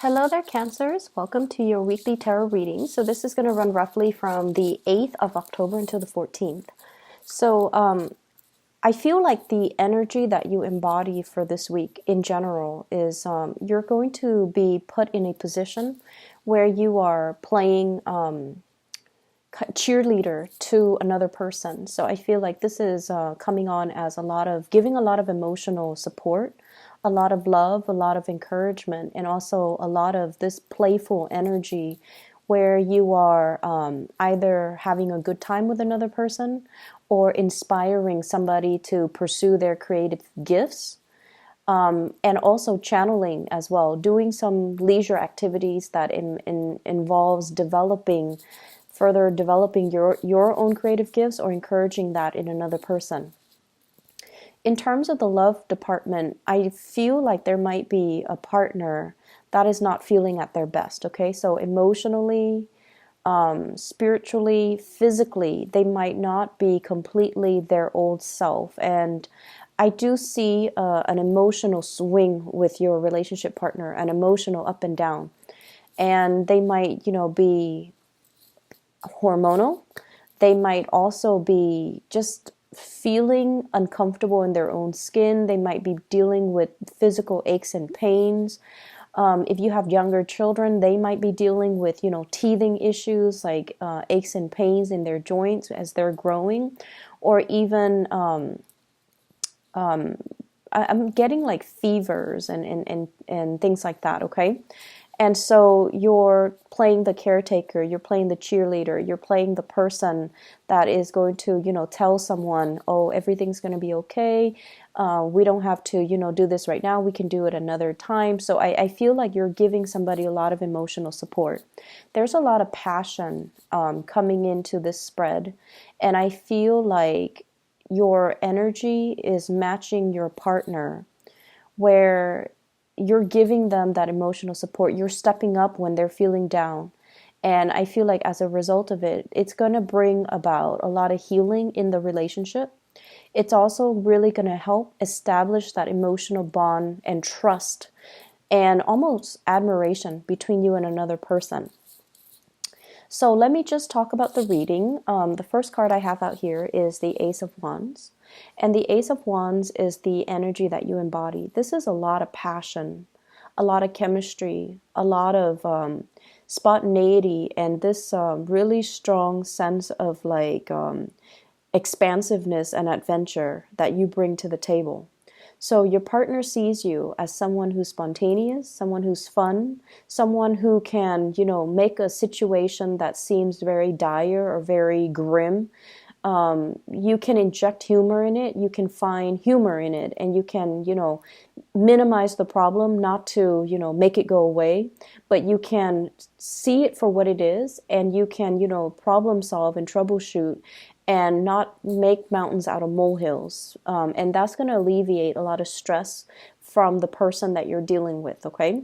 Hello there, Cancers. Welcome to your weekly tarot reading. So this is going to run roughly from the 8th of October until the 14th. So I feel like the energy that you embody for this week in general is you're going to be put in a position where you are playing cheerleader to another person. So I feel like this is coming on as giving a lot of emotional support, a lot of love, a lot of encouragement, and also a lot of this playful energy where you are either having a good time with another person or inspiring somebody to pursue their creative gifts. And also channeling as well, doing some leisure activities that involves further developing your own creative gifts or encouraging that in another person. In terms of the love department, I feel like there might be a partner that is not feeling at their best, okay? So emotionally, spiritually, physically, they might not be completely their old self. And I do see an emotional swing with your relationship partner, an emotional up and down. And they might, be hormonal. They might also be just feeling uncomfortable in their own skin. They might be dealing with physical aches and pains. If you have younger children, they might be dealing with, teething issues like aches and pains in their joints as they're growing, or even I'm getting like fevers and things like that, okay? And so you're playing the caretaker, you're playing the cheerleader, you're playing the person that is going to, tell someone, oh, everything's going to be okay. We don't have to, do this right now. We can do it another time. So I feel like you're giving somebody a lot of emotional support. There's a lot of passion coming into this spread. And I feel like your energy is matching your partner, where you're giving them that emotional support. You're stepping up when they're feeling down. And I feel like as a result of it, it's going to bring about a lot of healing in the relationship. It's also really going to help establish that emotional bond and trust and almost admiration between you and another person. So let me just talk about the reading. The first card I have out here is the Ace of Wands. And the Ace of Wands is the energy that you embody. This is a lot of passion, a lot of chemistry, a lot of spontaneity, and this really strong sense of expansiveness and adventure that you bring to the table. So your partner sees you as someone who's spontaneous, someone who's fun, someone who can, make a situation that seems very dire or very grim. You can inject humor in it, you can find humor in it, and you can, minimize the problem, not to, make it go away, but you can see it for what it is, and you can, problem solve and troubleshoot and not make mountains out of molehills. And that's going to alleviate a lot of stress from the person that you're dealing with, okay?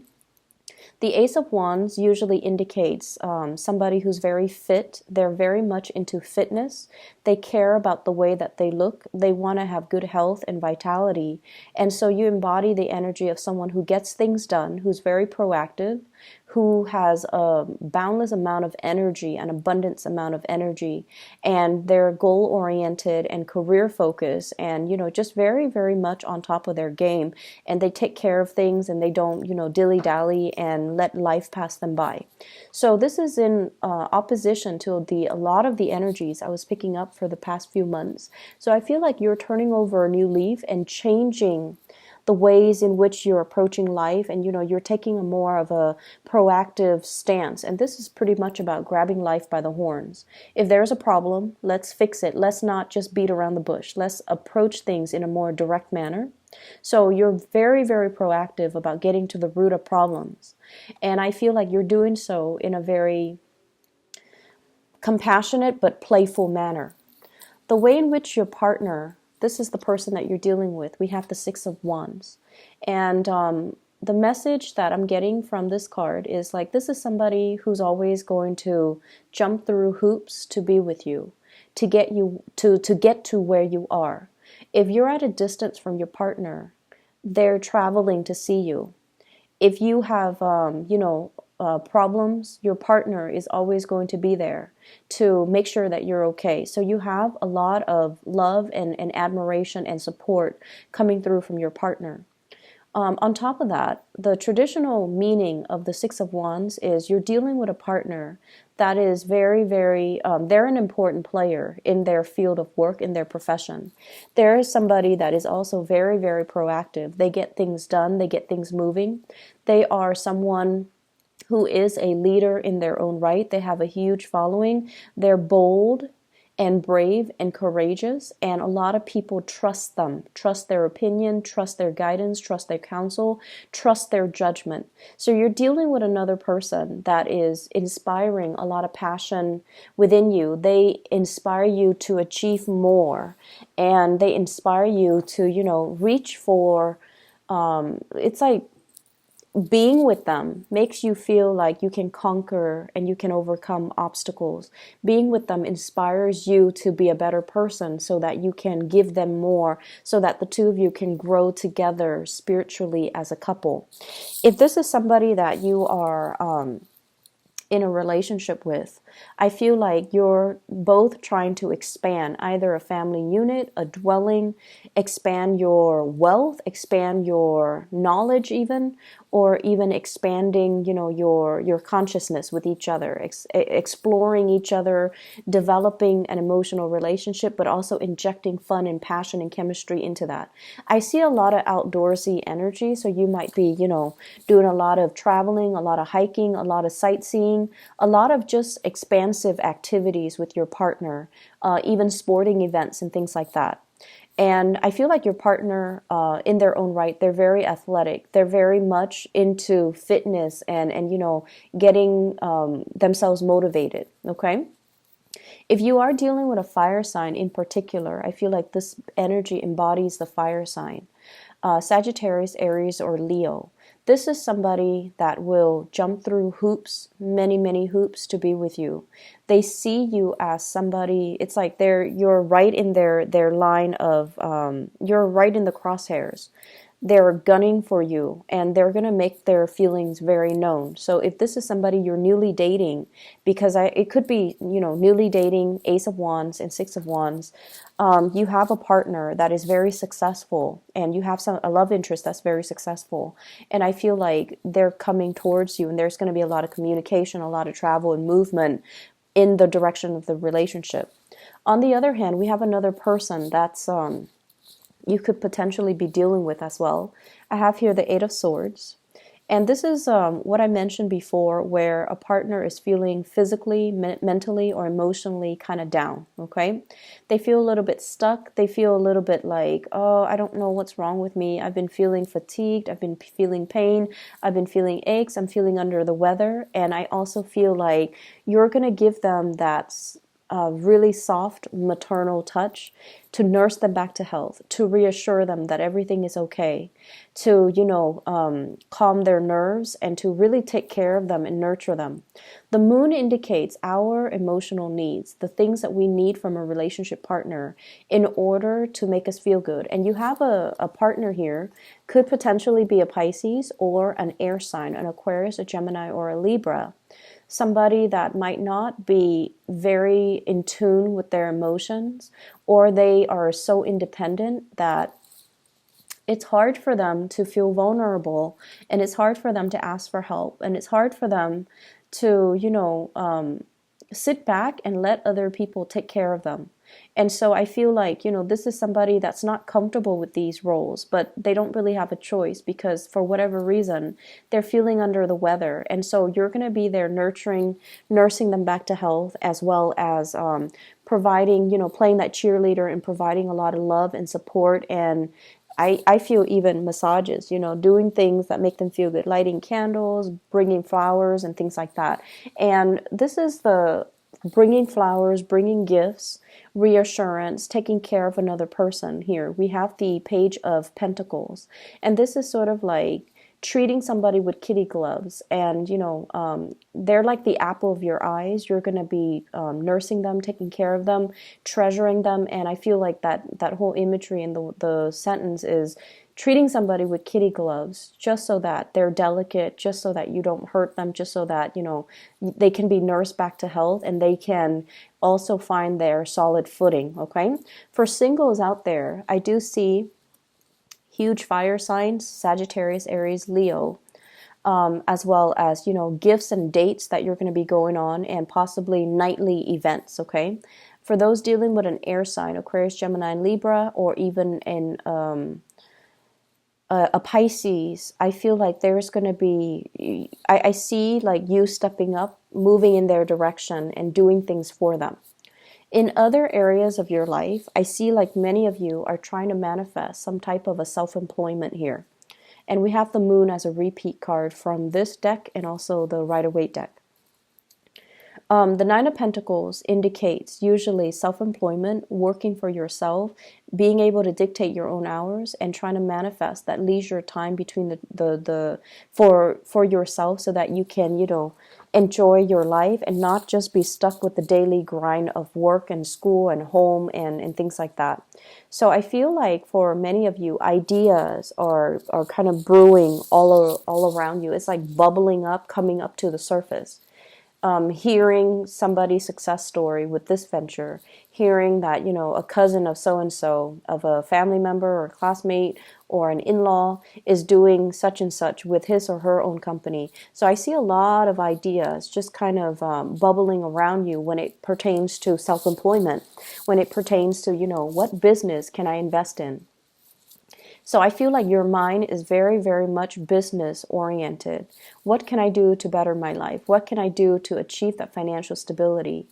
The Ace of Wands usually indicates somebody who's very fit. They're very much into fitness. They care about the way that they look. They want to have good health and vitality. And so you embody the energy of someone who gets things done, who's very proactive, who has a boundless amount of energy, an abundance amount of energy, and they're goal-oriented and career-focused and, just very, very much on top of their game. And they take care of things and they don't, dilly-dally and let life pass them by. So this is in opposition to a lot of the energies I was picking up for the past few months. So I feel like you're turning over a new leaf and changing the ways in which you're approaching life, and you're taking a more of a proactive stance. And this is pretty much about grabbing life by the horns. If there's a problem, let's fix it. Let's not just beat around the bush. Let's approach things in a more direct manner. So you're very, very proactive about getting to the root of problems. And I feel like you're doing so in a very compassionate but playful manner. The way in which your partner, this is the person that you're dealing with, we have the Six of Wands. And the message that I'm getting from this card is like, this is somebody who's always going to jump through hoops to be with you, to get you to get to where you are. If you're at a distance from your partner, they're traveling to see you. If you have, problems, your partner is always going to be there to make sure that you're okay. So you have a lot of love and admiration and support coming through from your partner. On top of that, the traditional meaning of the Six of Wands is you're dealing with a partner that is very, very, they're an important player in their field of work, in their profession. There is somebody that is also very, very proactive. They get things done, they get things moving. They are someone who is a leader in their own right. They have a huge following. They're bold and brave and courageous, and a lot of people trust them, trust their opinion, trust their guidance, trust their counsel, trust their judgment. So you're dealing with another person that is inspiring a lot of passion within you. They inspire you to achieve more, and they inspire you to, reach for, it's like being with them makes you feel like you can conquer and you can overcome obstacles. Being with them inspires you to be a better person so that you can give them more, so that the two of you can grow together spiritually as a couple. If this is somebody that you are in a relationship with, I feel like you're both trying to expand either a family unit, a dwelling, expand your wealth, expand your knowledge even, or even expanding, your consciousness with each other, exploring each other, developing an emotional relationship, but also injecting fun and passion and chemistry into that. I see a lot of outdoorsy energy, so you might be, doing a lot of traveling, a lot of hiking, a lot of sightseeing, a lot of just expansive activities with your partner, even sporting events and things like that. And I feel like your partner, in their own right, they're very athletic. They're very much into fitness and getting themselves motivated. Okay. If you are dealing with a fire sign in particular, I feel like this energy embodies the fire sign. Sagittarius, Aries, or Leo. This is somebody that will jump through hoops, many, many hoops to be with you. They see you as somebody, it's like you're right in their line of, you're right in the crosshairs. They're gunning for you and they're going to make their feelings very known. So if this is somebody you're newly dating, because it could be, newly dating, Ace of Wands and Six of Wands, you have a partner that is very successful and you have a love interest that's very successful. And I feel like they're coming towards you and there's going to be a lot of communication, a lot of travel and movement in the direction of the relationship. On the other hand, we have another person that's, you could potentially be dealing with as well. I have here the Eight of Swords. And this is what I mentioned before, where a partner is feeling physically, mentally, or emotionally kind of down, okay? They feel a little bit stuck. They feel a little bit like, oh, I don't know what's wrong with me. I've been feeling fatigued. I've been feeling pain. I've been feeling aches. I'm feeling under the weather. And I also feel like you're going to give them that really soft maternal touch to nurse them back to health, to reassure them that everything is okay, to, calm their nerves and to really take care of them and nurture them. The moon indicates our emotional needs, the things that we need from a relationship partner in order to make us feel good. And you have a partner here, could potentially be a Pisces or an air sign, an Aquarius, a Gemini, or a Libra. Somebody that might not be very in tune with their emotions, or they are so independent that it's hard for them to feel vulnerable, and it's hard for them to ask for help, and it's hard for them to, sit back and let other people take care of them. And so I feel like, this is somebody that's not comfortable with these roles, but they don't really have a choice because for whatever reason, they're feeling under the weather. And so you're going to be there nursing them back to health, as well as providing, playing that cheerleader and providing a lot of love and support. And I feel even massages, doing things that make them feel good, lighting candles, bringing flowers and things like that. And this is the bringing flowers, bringing gifts, reassurance, taking care of another person here. We have the Page of Pentacles. And this is sort of like treating somebody with kitty gloves, and they're like the apple of your eyes. You're going to be nursing them, taking care of them, treasuring them. And I feel like that whole imagery in the sentence is treating somebody with kitty gloves, just so that they're delicate, just so that you don't hurt them, just so that they can be nursed back to health, and they can also find their solid footing. Okay, for singles out there, I do see huge fire signs: Sagittarius, Aries, Leo, as well as gifts and dates that you're going to be going on, and possibly nightly events. Okay, for those dealing with an air sign, Aquarius, Gemini, and Libra, or even in a Pisces, I feel like there's going to be, I see like you stepping up, moving in their direction, and doing things for them. In other areas of your life, I see like many of you are trying to manifest some type of a self-employment here. And we have the moon as a repeat card from this deck and also the Rider-Waite deck. The Nine of Pentacles indicates usually self-employment, working for yourself, being able to dictate your own hours, and trying to manifest that leisure time between for yourself, so that you can enjoy your life and not just be stuck with the daily grind of work and school and home and things like that. So I feel like for many of you, ideas are kind of brewing all around you. It's like bubbling up, coming up to the surface. Hearing somebody's success story with this venture, hearing that, a cousin of so-and-so, of a family member or a classmate or an in-law is doing such and such with his or her own company. So I see a lot of ideas just kind of bubbling around you when it pertains to self-employment, when it pertains to, what business can I invest in? So I feel like your mind is very, very much business oriented. What can I do to better my life? What can I do to achieve that financial stability?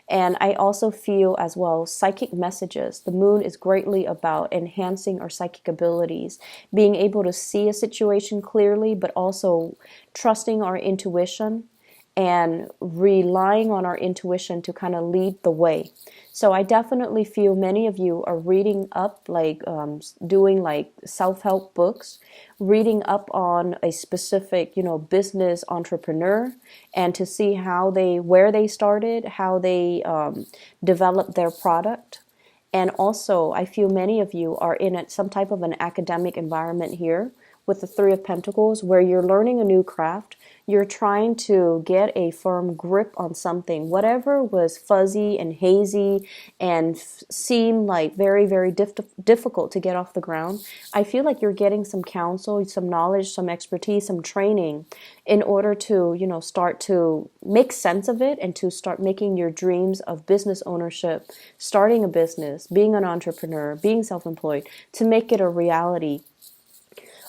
And I also feel as well psychic messages. The moon is greatly about enhancing our psychic abilities, being able to see a situation clearly, but also trusting our intuition and relying on our intuition to kind of lead the way. So I definitely feel many of you are reading up, like doing like self-help books, reading up on a specific, business entrepreneur, and to see where they started, how they developed their product. And also, I feel many of you are in some type of an academic environment here with the Three of Pentacles, where you're learning a new craft. You're trying to get a firm grip on something. Whatever was fuzzy and hazy and seemed like very, very difficult to get off the ground, I feel like you're getting some counsel, some knowledge, some expertise, some training in order to, start to make sense of it and to start making your dreams of business ownership, starting a business, being an entrepreneur, being self-employed, to make it a reality.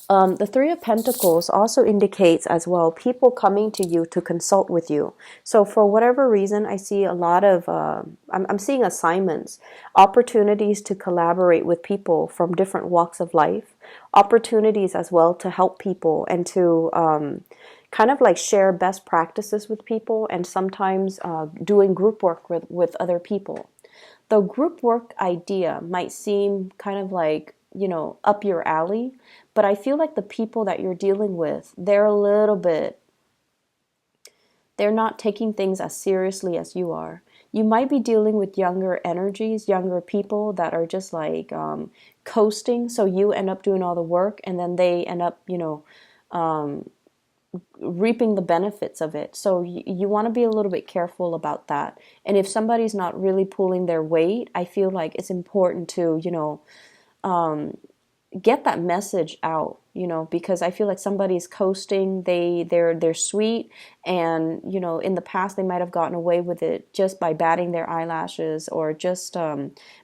The Three of Pentacles also indicates as well people coming to you to consult with you. So for whatever reason, I see a lot of, I'm seeing assignments, opportunities to collaborate with people from different walks of life, opportunities as well to help people and to kind of like share best practices with people, and sometimes doing group work with other people. The group work idea might seem kind of like, up your alley, but I feel like the people that you're dealing with, they're not taking things as seriously as you are. You might be dealing with younger energies, younger people that are just like coasting. So you end up doing all the work, and then they end up, reaping the benefits of it. So you want to be a little bit careful about that. And if somebody's not really pulling their weight, I feel like it's important to, get that message out, because I feel like somebody's coasting. They're sweet, and in the past they might have gotten away with it just by batting their eyelashes or just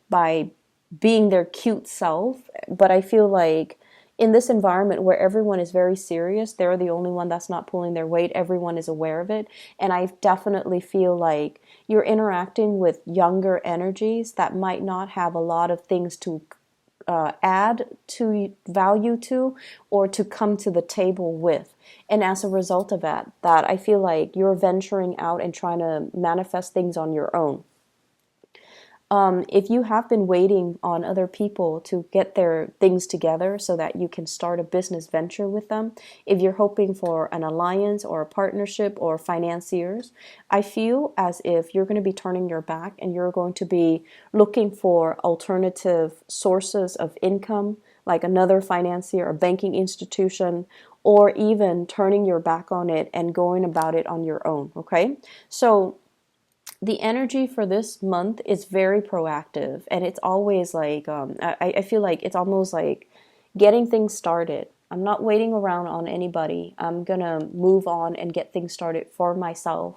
by being their cute self. But I feel like in this environment where everyone is very serious, they're the only one that's not pulling their weight. Everyone is aware of it. And I definitely feel like you're interacting with younger energies that might not have a lot of things to add to value to, or to come to the table with. And as a result of that I feel like you're venturing out and trying to manifest things on your own. If you have been waiting on other people to get their things together so that you can start a business venture with them, if you're hoping for an alliance or a partnership or financiers, I feel as if you're going to be turning your back and you're going to be looking for alternative sources of income, like another financier or banking institution, or even turning your back on it and going about it on your own. Okay. So the energy for this month is very proactive, and it's always like I feel like it's almost like getting things started. I'm not waiting around on anybody. I'm gonna move on and get things started for myself.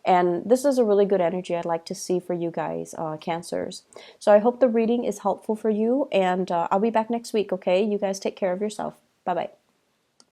And this is a really good energy I'd like to see for you guys, Cancers. So I hope the reading is helpful for you, and I'll be back next week, okay? You guys take care of yourself. Bye bye.